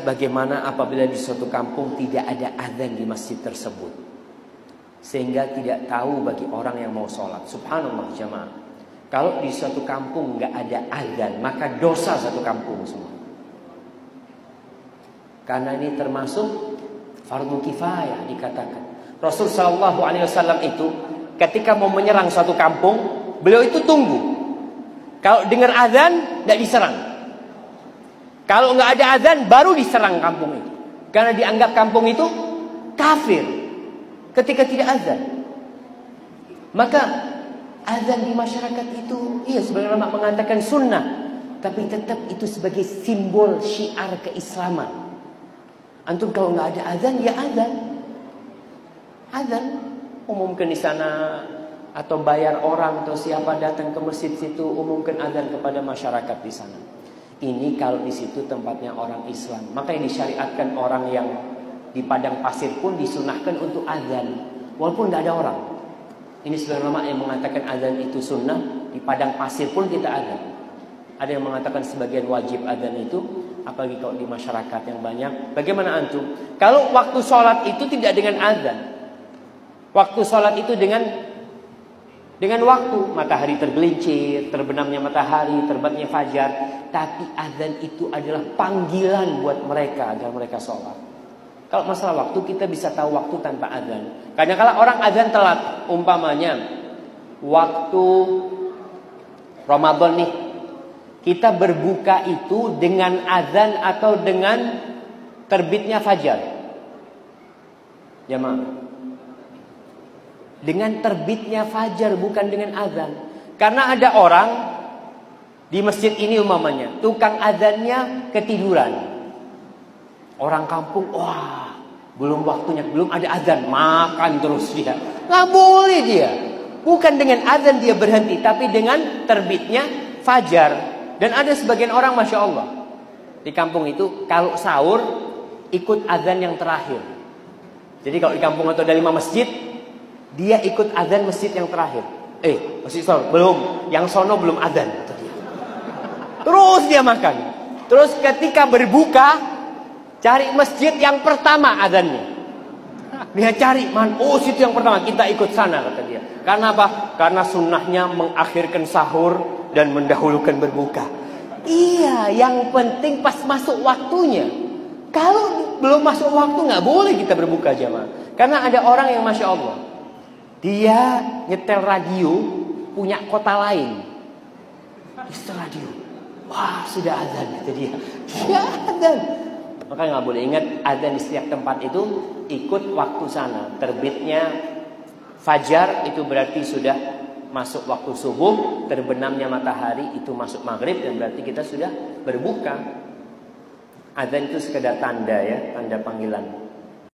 bagaimana apabila di suatu kampung tidak ada azan di masjid tersebut, sehingga tidak tahu bagi orang yang mau sholat. Subhanallah jamaah, kalau di suatu kampung nggak ada azan, maka dosa satu kampung semua. Karena ini termasuk fardu kifayah dikatakan. Rasul Shallallahu Alaihi Wasallam itu ketika mau menyerang suatu kampung, beliau itu tunggu. Kalau dengar azan, tidak diserang. Kalau nggak ada azan, baru diserang kampung itu. Karena dianggap kampung itu kafir ketika tidak azan. Maka azan di masyarakat itu, iya sebagian ulama mengatakan sunnah, tapi tetap itu sebagai simbol syiar keislaman. Antum kalau nggak ada azan, ya azan. Azan umumkan di sana, atau bayar orang atau siapa datang ke masjid situ, umumkan azan kepada masyarakat di sana. Ini kalau di situ tempatnya orang Islam, maka yang disyariatkan orang yang di padang pasir pun disunahkan untuk azan, walaupun tidak ada orang. Ini sebagian ulama yang mengatakan azan itu sunnah, di padang pasir pun kita azan. Ada yang mengatakan sebagian wajib azan itu, apalagi kalau di masyarakat yang banyak. Bagaimana antum? Kalau waktu sholat itu tidak dengan azan, waktu sholat itu dengan waktu matahari tergelincir, terbenamnya matahari, terbitnya fajar. Tapi azan itu adalah panggilan buat mereka agar mereka sholat. Kalau masalah waktu, kita bisa tahu waktu tanpa azan. Kadang-kadang orang azan telat, umpamanya waktu Ramadan nih, kita berbuka itu dengan azan atau dengan terbitnya fajar. Jamaah, dengan terbitnya fajar, bukan dengan azan. Karena ada orang di masjid ini umpamanya, tukang azannya ketiduran. Orang kampung, wah belum waktunya, belum ada azan, makan terus dia. Nggak boleh dia. Bukan dengan azan dia berhenti, tapi dengan terbitnya fajar. Dan ada sebagian orang, Masya Allah, di kampung itu kalau sahur ikut azan yang terakhir. Jadi kalau di kampung atau ada 5 masjid, dia ikut azan masjid yang terakhir. Masjid sahur belum, yang sono belum azan. Terus dia makan. Terus ketika berbuka, cari masjid yang pertama azannya. Dia cari, situ yang pertama, kita ikut sana, kata dia. Karena apa? Karena sunnahnya mengakhirkan sahur dan mendahulukan berbuka. Iya, yang penting pas masuk waktunya. Kalau belum masuk waktu, nggak boleh kita berbuka jamaah. Karena ada orang yang Masya Allah, dia nyetel radio punya kota lain. Nyetel radio, wah sudah azan, kata dia. Ya azan. Maka nggak boleh. Ingat, azan di setiap tempat itu ikut waktu sana. Terbitnya fajar itu berarti sudah masuk waktu subuh, terbenamnya matahari itu masuk maghrib, dan berarti kita sudah berbuka. Azan itu sekedar tanda ya, tanda panggilan.